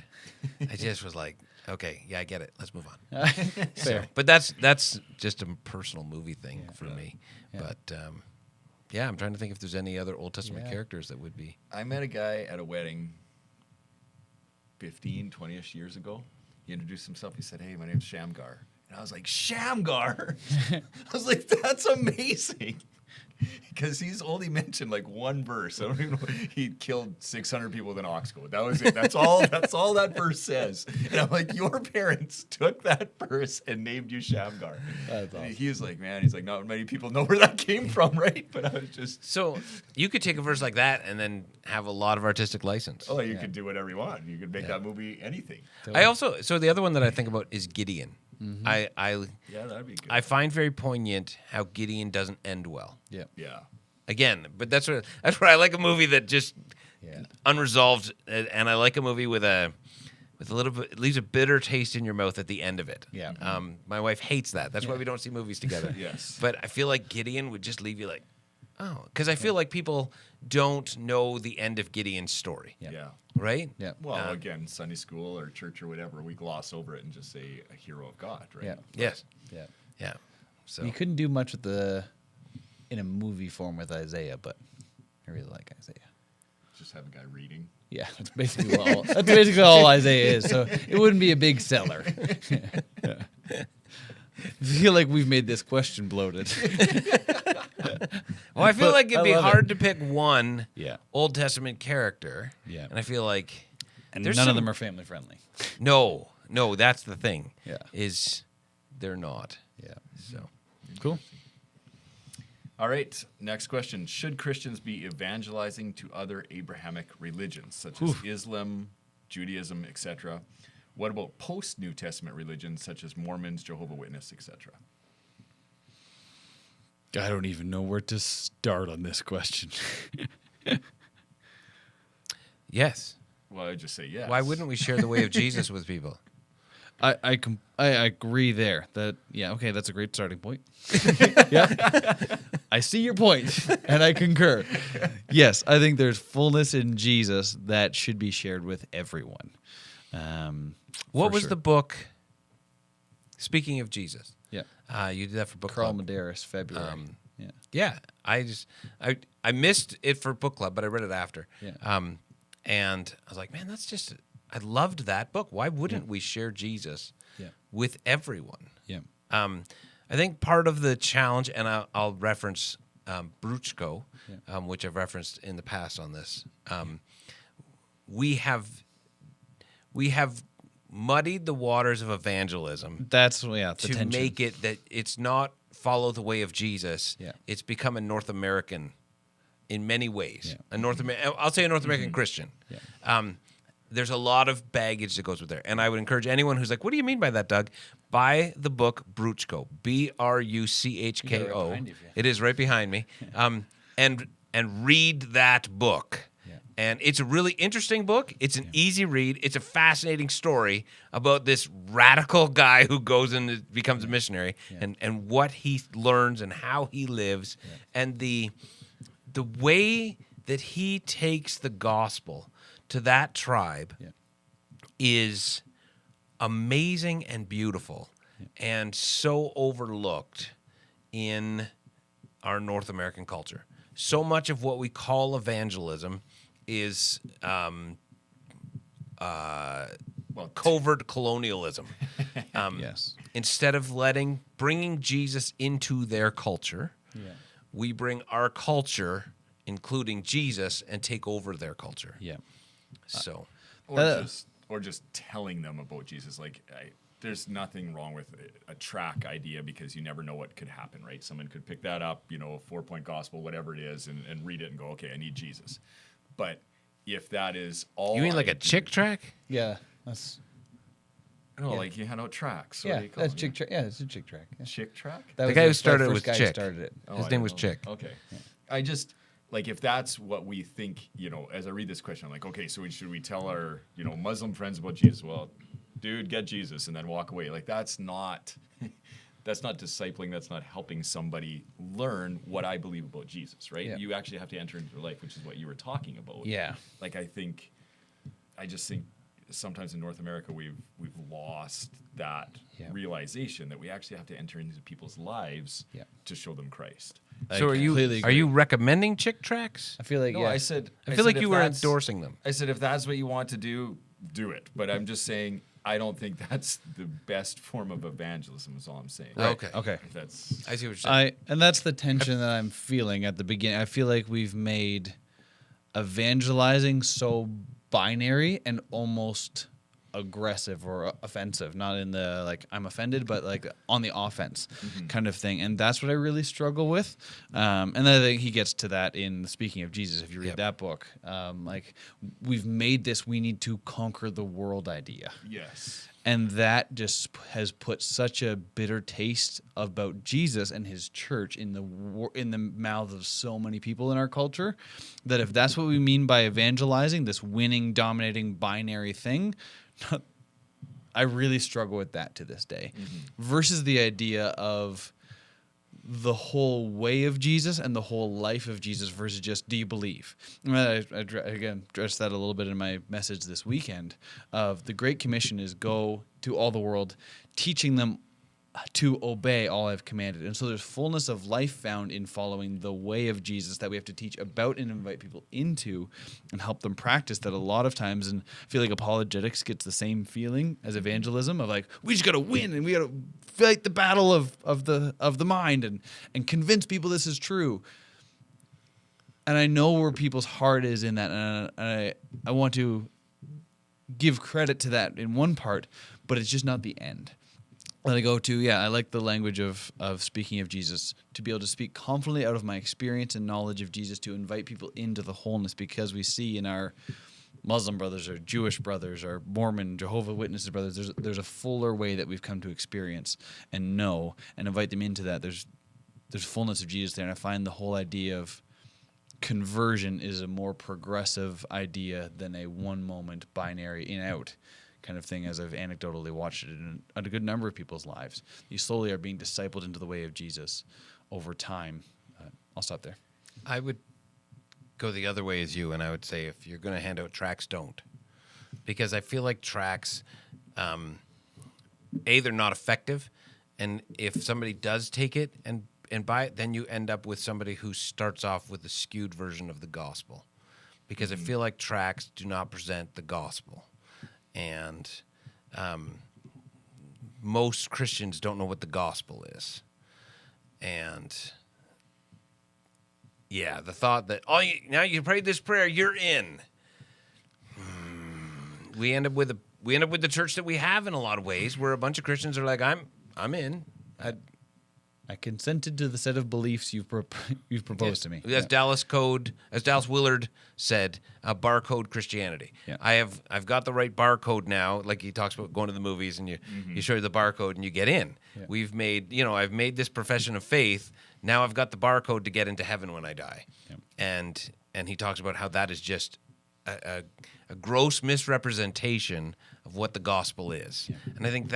I just was like, okay, yeah, I get it. Let's move on. Fair. But that's just a personal movie thing for me. Yeah. But I'm trying to think if there's any other Old Testament Yeah. characters that would be. I met a guy at a wedding 15, 20-ish years ago. He introduced himself. He said, hey, my name's Shamgar. And I was like, Shamgar? I was like, that's amazing. Because he's only mentioned like one verse. I don't even know. He killed 600 people with an ox goad. That was it. That's all that verse says. And I'm like, your parents took that verse and named you Shamgar. That's And awesome. he was like, man, he's like, not many people know where that came from, right? But I was just, So you could take a verse like that and then have a lot of artistic license. oh, you could do whatever you want. You could make that movie anything. So the other one that I think about is Gideon. Mm-hmm. Yeah, that'd be good. I find very poignant how Gideon doesn't end well. Yeah. Yeah. Again, but that's what I like, a movie that just Yeah. unresolved, and I like a movie with a little bit, it leaves a bitter taste in your mouth at the end of it. Yeah. My wife hates that. That's why we don't see movies together. Yes. But I feel like Gideon would just leave you like, oh, because I feel like people don't know the end of Gideon's story, Yeah. Yeah. right? Yeah. Well, again, Sunday school or church or whatever, we gloss over it and just say a hero of God, right? Yeah. Yes. Yeah. Yeah. So You couldn't do much in a movie form with Isaiah, but I really like Isaiah. Just have a guy reading. Yeah, that's basically all Isaiah is. So it wouldn't be a big seller. I feel like we've made this question bloated. well, I feel But like it'd I be love hard to pick one Yeah. Old Testament character. Yeah. And I feel like And there's none some- of them are family friendly. No, that's the thing. Yeah. Is they're not. Yeah. So Cool. All right, next question. Should Christians be evangelizing to other Abrahamic religions, such as Islam, Judaism, etc.? What about post-New Testament religions, such as Mormons, Jehovah's Witness, etc.? I don't even know where to start on this question. yes. Well, I just say yes. Why wouldn't we share the way of Jesus with people? I agree there. Okay, that's a great starting point. Yeah. I see your point, and I concur. Yes, I think there's fullness in Jesus that should be shared with everyone. What for was sure. the book? Speaking of Jesus, Yeah. You did that for book Carl club. Medeiros, February. Yeah. Yeah, I missed it for book club, but I read it after. Yeah. And I was like, man, I loved that book. Why wouldn't we share Jesus Yeah. with everyone? Yeah. I think part of the challenge, and I'll reference Bruchko, Yeah. which I've referenced in the past on this. We have muddied the waters of evangelism That's the to tension. make it that it's not follow the way of Jesus. Yeah. It's become a North American in many ways. Yeah. I'll say a North American Christian. Yeah. There's a lot of baggage that goes with there. And I would encourage anyone who's like, what do you mean by that, Doug? Buy the book Bruchko, Bruchko. You got it right behind you, yeah. It is right behind me. And read that book. Yeah. And it's a really interesting book. It's an easy read. It's a fascinating story about this radical guy who goes and becomes a missionary and what he learns and how he lives and the way that he takes the gospel to that tribe is amazing and beautiful and so overlooked in our North American culture. So much of what we call evangelism is covert colonialism. Yes. Instead of bringing Jesus into their culture, we bring our culture, including Jesus, and take over their culture. Yeah. So, Or just telling them about Jesus. Like, there's nothing wrong with a track idea because you never know what could happen, right? Someone could pick that up, a 4-point gospel, whatever it is, and read it and go, okay, I need Jesus. But if that is all, you mean like a chick track? Yeah. That's No, like you hand out tracks. What yeah. do you call That's them? chick track. Yeah, it's a chick track. Yeah. Chick track. That The was guy who that started it first was guy who Chick. started it. Oh, His I name don't was know. Chick. Okay. I just like if that's what we think, as I read this question, I'm like, okay, so should we tell our, Muslim friends about Jesus? Well, dude, get Jesus and then walk away. Like that's not discipling. That's not helping somebody learn what I believe about Jesus, right? Yeah. You actually have to enter into their life, which is what you were talking about. Yeah. Like I just think sometimes in North America we've lost that realization that we actually have to enter into people's lives to show them Christ. So are you recommending chick tracks? I feel like No, I said I feel like if you were that's- endorsing them. I said if that's what you want to do it. But I'm just saying I don't think that's the best form of evangelism. Is all I'm saying. Okay. Okay. If that's I see what you're saying. And that's the tension that I'm feeling at the beginning. I feel like we've made evangelizing so binary and almost aggressive or offensive, not in the like I'm offended, but like on the offense kind of thing. And that's what I really struggle with. And I think he gets to that in Speaking of Jesus, if you read that book. Like we've made this we need to conquer the world idea. yes. And that just has put such a bitter taste about Jesus and his church in the mouths of so many people in our culture that if that's what we mean by evangelizing, this winning, dominating, binary thing, I really struggle with that to this day. Versus the idea of the whole way of Jesus and the whole life of Jesus versus just do you believe? I again addressed that a little bit in my message this weekend of the Great Commission is go to all the world, teaching them to obey all I've commanded. And so there's fullness of life found in following the way of Jesus that we have to teach about and invite people into and help them practice that a lot of times. And I feel like apologetics gets the same feeling as evangelism of like, we just got to win and we got to fight the battle of the mind and convince people this is true. And I know where people's heart is in that. And I want to give credit to that in one part, but it's just not the end. And I go to, I like the language of Speaking of Jesus, to be able to speak confidently out of my experience and knowledge of Jesus, to invite people into the wholeness, because we see in our Muslim brothers or Jewish brothers or Mormon, Jehovah's Witnesses brothers, there's a fuller way that we've come to experience and know and invite them into that. There's fullness of Jesus there, and I find the whole idea of conversion is a more progressive idea than a one-moment binary in-out kind of thing, as I've anecdotally watched it in a good number of people's lives. You slowly are being discipled into the way of Jesus over time. I'll stop there. I would go the other way as you, and I would say if you're going to hand out tracts, don't. Because I feel like tracts, they're not effective, and if somebody does take it and buy it, then you end up with somebody who starts off with a skewed version of the gospel. Because I feel like tracts do not present the gospel. And most Christians don't know what the gospel is. And the thought that, now you prayed this prayer, you're in. We end up with we end up with the church that we have in a lot of ways, where a bunch of Christians are like, I'm in. I consented to the set of beliefs you've proposed to me. As Dallas Willard said, barcode Christianity. Yeah. I've got the right barcode now. Like he talks about going to the movies and you show you the barcode and you get in. Yeah. I've made this profession of faith. Now I've got the barcode to get into heaven when I die. Yeah. And he talks about how that is just a gross misrepresentation of what the gospel is. Yeah. And I think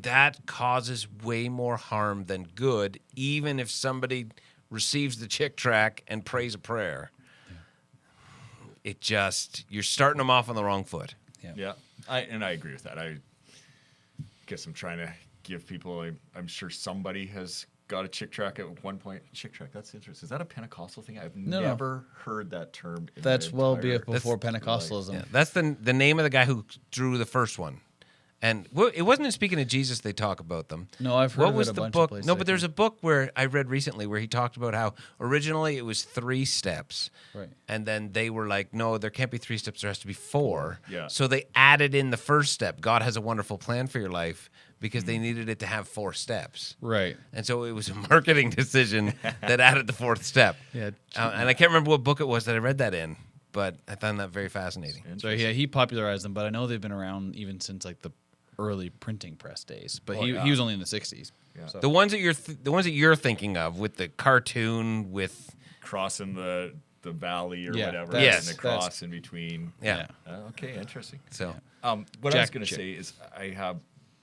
that causes way more harm than good, even if somebody receives the chick track and prays a prayer. Yeah. You're starting them off on the wrong foot. Yeah. I agree with that. I guess I'm trying to give people, I'm sure somebody has got a chick track at one point. Chick track, that's interesting. Is that a Pentecostal thing? I've never heard that term. That's well before Pentecostalism. Yeah, that's the name of the guy who drew the first one. And it wasn't in Speaking of Jesus they talk about them. No, I've heard of it a bunch of places. No, but there's a book where I read recently where he talked about how originally it was 3 steps. Right. And then they were like, no, there can't be 3 steps, there has to be 4. Yeah. So they added in the first step. God has a wonderful plan for your life because they needed it to have 4 steps. Right. And so it was a marketing decision that added the 4th step. Yeah. And I can't remember what book it was that I read that in, but I found that very fascinating. So yeah, he popularized them, but I know they've been around even since like the early printing press days. But he was only in the 60s. Yeah. So. The ones that you're thinking of with the cartoon with crossing the valley or whatever, Yes. and the cross in between. Yeah. Okay, interesting. So what I was going to say is I have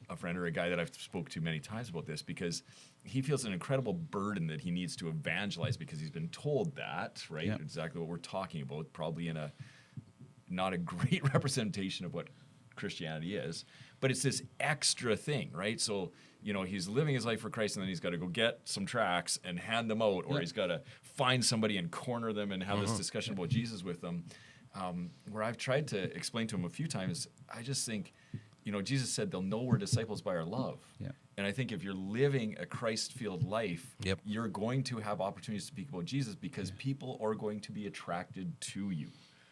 a friend or a guy that I've spoke to many times about this because he feels an incredible burden that he needs to evangelize because he's been told that, right? Yeah. Exactly what we're talking about, probably in a not a great representation of what Christianity is, but it's this extra thing, right? So, he's living his life for Christ and then he's got to go get some tracts and hand them out, or he's got to find somebody and corner them and have this discussion about Jesus with them. Where I've tried to explain to him a few times, I just think, Jesus said they'll know we're disciples by our love. Yeah. And I think if you're living a Christ-filled life, Yep. you're going to have opportunities to speak about Jesus because people are going to be attracted to you.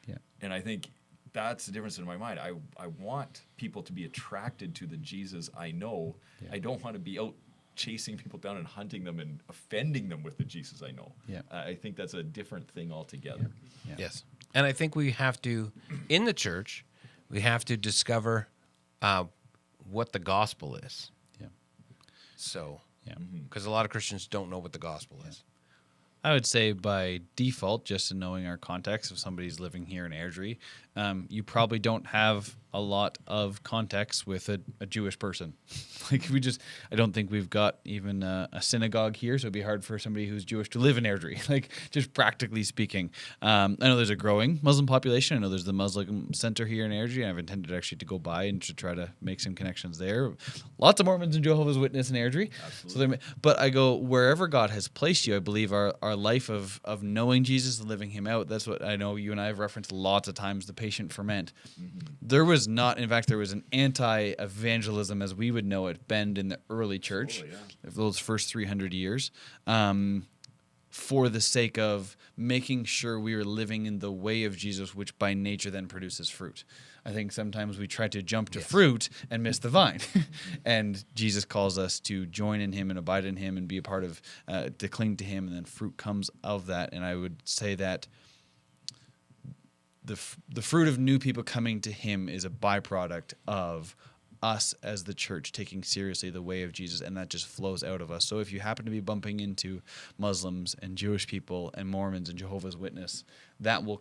Yeah. And I think that's the difference in my mind. I want people to be attracted to the Jesus I know. Yeah. I don't want to be out chasing people down and hunting them and offending them with the Jesus I know. Yeah. I think that's a different thing altogether. Yeah. yes. And I think we have to, in the church, we have to discover what the gospel is. Yeah. So, Yeah. because a lot of Christians don't know what the gospel is. I would say by default, just in knowing our context, if somebody's living here in Airdrie, you probably don't have a lot of context with a Jewish person. I don't think we've got even a synagogue here, so it'd be hard for somebody who's Jewish to live in Airdrie, just practically speaking. I know there's a growing Muslim population. I know there's the Muslim center here in Airdrie, and I've intended actually to go by and to try to make some connections there. Lots of Mormons and Jehovah's Witness in Airdrie. Absolutely. But I go, wherever God has placed you, I believe our life of knowing Jesus and living him out, that's what I know you and I have referenced lots of times, the patient ferment. There was not, in fact, there was an anti-evangelism as we would know it, bend in the early church, those first 300 years, for the sake of making sure we were living in the way of Jesus, which by nature then produces fruit. I think sometimes we try to jump to fruit and miss the vine. And Jesus calls us to join in him and abide in him and be a part of, to cling to him, and then fruit comes of that. And I would say that the fruit of new people coming to him is a byproduct of us as the church taking seriously the way of Jesus, and that just flows out of us. So if you happen to be bumping into Muslims and Jewish people and Mormons and Jehovah's Witness, that will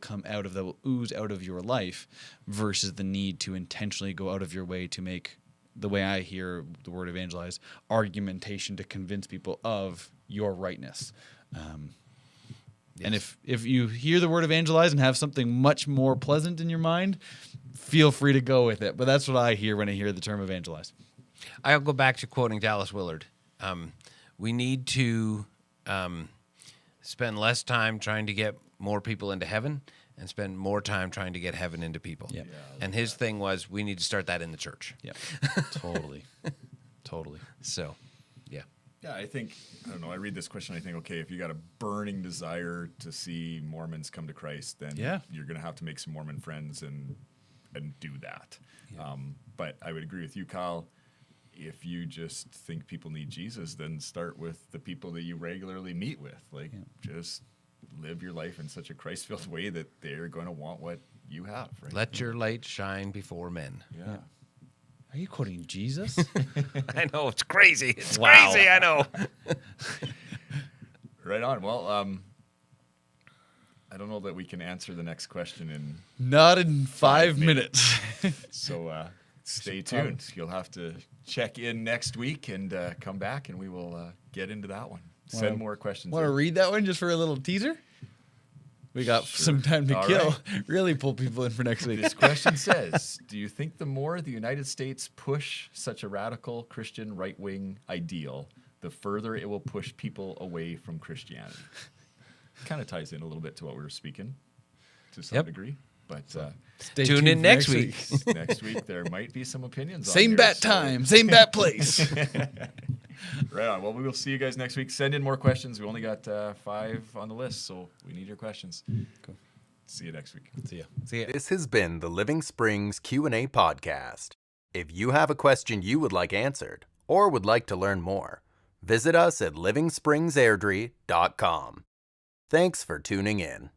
ooze out of your life versus the need to intentionally go out of your way to make, the way I hear the word evangelize, argumentation to convince people of your rightness. And if you hear the word evangelize and have something much more pleasant in your mind, feel free to go with it. But that's what I hear when I hear the term evangelize. I'll go back to quoting Dallas Willard. We need to spend less time trying to get more people into heaven and spend more time trying to get heaven into people. Yeah. And his thing was, we need to start that in the church. Yeah, totally. So, yeah. Yeah, I don't know, I read this question, I think, okay, if you got a burning desire to see Mormons come to Christ, then you're going to have to make some Mormon friends and and do that. But I would agree with you, Kyle. If you just think people need Jesus, then start with the people that you regularly meet with. Like, just live your life in such a Christ-filled way that they're going to want what you have. Right? Let your light shine before men. Yeah. Are you quoting Jesus? I know, it's crazy. It's Wow. crazy, I know. Right on. Well, I don't know that we can answer the next question in. Not in 5 minutes. So stay tuned. You'll have to check in next week and come back, and we will get into that one. Send more questions. Want to in. read that one just for a little teaser? We got Sure. some time to All kill. right. Really pull people in for next week. This question says, do you think the more the United States push such a radical Christian right-wing ideal, the further it will push people away from Christianity? Kind of ties in a little bit to what we were speaking to some Yep. degree. But Stay Tune tuned in for next week. next week there might be some opinions on Same here, bat so- time, same bat place. Right on. Well, we will see you guys next week. Send in more questions. We only got 5 on the list, so we need your questions. Cool. See you next week. See ya. See ya. This has been the Living Springs Q&A podcast. If you have a question you would like answered or would like to learn more, visit us at livingspringsairdrie.com. Thanks for tuning in.